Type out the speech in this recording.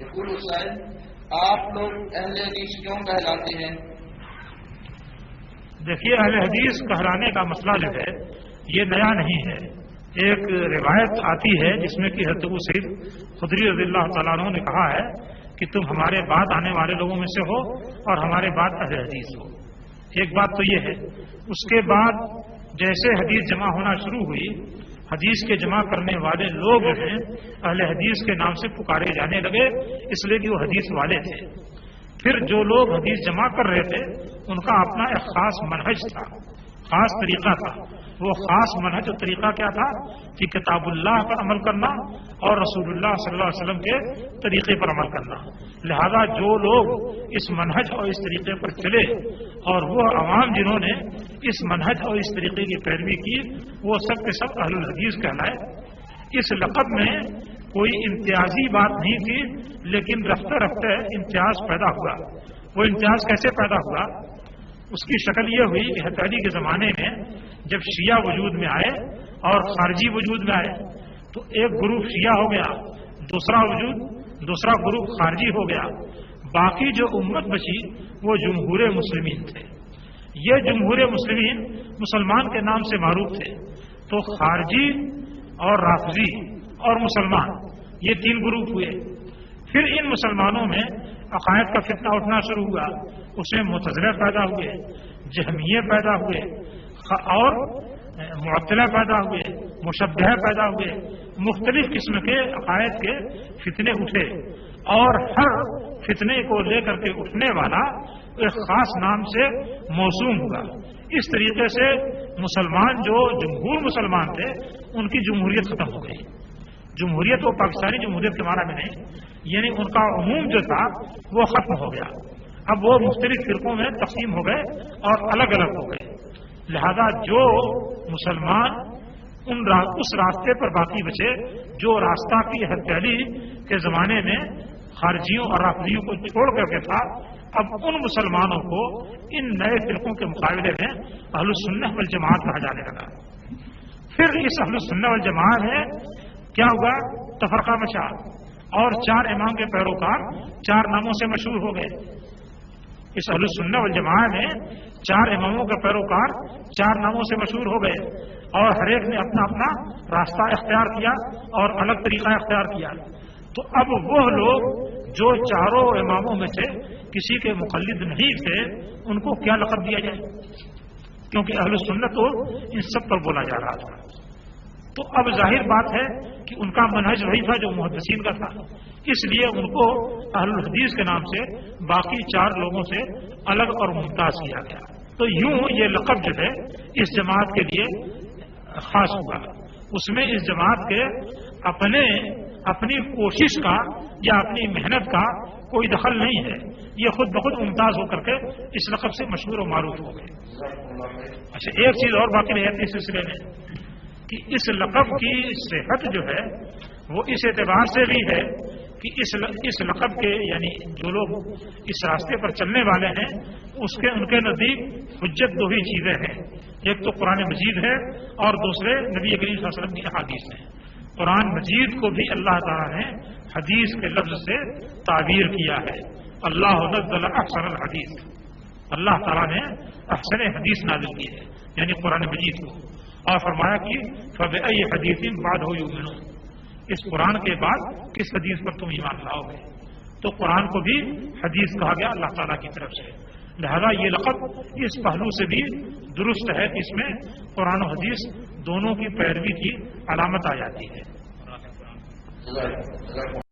یقول السائل آپ لوگ اہل حدیث کیوں کہلاتے ہیں؟ دیکھیے، اہل حدیث کہلانے کا مسئلہ جو ہے یہ نیا نہیں ہے. ایک روایت آتی ہے جس میں کہ حضرت ابو سعید خدری رضی اللہ تعالیٰ عنہ نے کہا ہے کہ تم ہمارے بعد آنے والے لوگوں میں سے ہو اور ہمارے بعد اہل حدیث ہو. ایک بات تو یہ ہے. اس کے بعد جیسے حدیث جمع ہونا شروع ہوئی، حدیث کے جمع کرنے والے لوگ ہیں اہل حدیث کے نام سے پکارے جانے لگے، اس لیے کہ وہ حدیث والے تھے. پھر جو لوگ حدیث جمع کر رہے تھے ان کا اپنا ایک خاص منہج تھا، خاص طریقہ تھا. وہ خاص منہج اور طریقہ کیا تھا کہ کتاب اللہ پر عمل کرنا اور رسول اللہ صلی اللہ علیہ وسلم کے طریقے پر عمل کرنا. لہذا جو لوگ اس منہج اور اس طریقے پر چلے اور وہ عوام جنہوں نے اس منہج اور اس طریقے کی پیروی کی، وہ سب کے سب اہل الحدیث کہلائے. اس لقب میں کوئی امتیازی بات نہیں تھی، لیکن رفتہ رفتہ امتیاز پیدا ہوا. وہ امتیاز کیسے پیدا ہوا؟ اس کی شکل یہ ہوئی کہ حضرت علی کے زمانے میں جب شیعہ وجود میں آئے اور خارجی وجود میں آئے تو ایک گروپ شیعہ ہو گیا، دوسرا گروپ خارجی ہو گیا. باقی جو امت بچی وہ جمہور مسلمین تھے. یہ جمہور مسلمین مسلمان کے نام سے معروف تھے. تو خارجی اور رافضی اور مسلمان یہ تین گروپ ہوئے. پھر ان مسلمانوں میں عقائد کا فتنہ اٹھنا شروع ہوا. اس میں معتزلہ پیدا ہوئے، جہمیہ پیدا ہوئے اور معطلہ پیدا ہوئے، مشبہہ پیدا ہوئے. مختلف قسم کے عقائد کے فتنے اٹھے اور ہر فتنے کو لے کر کے اٹھنے والا ایک خاص نام سے موسوم ہوا. اس طریقے سے مسلمان جو جمہور مسلمان تھے ان کی جمہوریت ختم ہو گئی. جمہوریت وہ پاکستانی جمہوریت کے معنی میں نہیں، یعنی ان کا عموم جو تھا وہ ختم ہو گیا. اب وہ مختلف فرقوں میں تقسیم ہو گئے اور الگ الگ ہو گئے. لہذا جو مسلمان اس راستے پر باقی بچے جو راستہ کی حضرت علی کے زمانے میں خارجیوں اور رافضیوں کو چھوڑ کر کے تھا، اب ان مسلمانوں کو ان نئے فرقوں کے مقابلے میں اہل السنہ والجماعت کہا جانے لگا. پھر اس اہل السنہ والجماعت میں کیا ہوا؟ تفرقہ مچا اور 4 امام کے پیروکار 4 ناموں سے مشہور ہو گئے. اس اہل السنہ والجماعت میں 4 اماموں کے پیروکار 4 ناموں سے مشہور ہو گئے اور ہر ایک نے اپنا اپنا راستہ اختیار کیا اور الگ طریقہ اختیار کیا. تو اب وہ لوگ جو 4 اماموں میں سے کسی کے مقلد نہیں تھے ان کو کیا لقب دیا جائے؟ کیونکہ اہل السنہ تو ان سب پر بولا جا رہا تھا. تو اب ظاہر بات ہے کہ ان کا منہج وہی تھا جو محدثین کا تھا، اس لیے ان کو اہل الحدیث کے نام سے باقی 4 لوگوں سے الگ اور ممتاز کیا گیا. تو یوں یہ لقب جو ہے اس جماعت کے لیے خاص ہوا. اس میں اس جماعت کے اپنی کوشش کا یا اپنی محنت کا کوئی دخل نہیں ہے. یہ خود بخود ممتاز ہو کر کے اس لقب سے مشہور و معروف ہو گئے. اچھا، ایک چیز اور باقی رہتی ہے اس سلسلے میں کہ اس لقب کی صحت جو ہے وہ اس اعتبار سے بھی ہے کہ اس لقب کے یعنی جو لوگ اس راستے پر چلنے والے ہیں ان کے نزدیک حجت 2 ہی چیزیں ہیں. ایک تو قرآن مجید ہے اور دوسرے نبی کریم صلی اللہ علیہ وسلم کی احادیث ہیں. قرآن مجید کو بھی اللہ تعالیٰ نے حدیث کے لفظ سے تعبیر کیا ہے. اللہ نزل احسن الحدیث، اللہ تعالیٰ نے احسن حدیث نازل کی ہے یعنی قرآن مجید کو، اور فرمایا کہ فبأي حدیث بعدہ یؤمنون، اس قرآن کے بعد کس حدیث پر تم ایمان لاؤ گے؟ تو قرآن کو بھی حدیث کہا گیا اللہ تعالیٰ کی طرف سے. لہذا یہ لقب اس پہلو سے بھی درست ہے کہ اس میں قرآن و حدیث دونوں کی پیروی کی علامت آ جاتی ہے.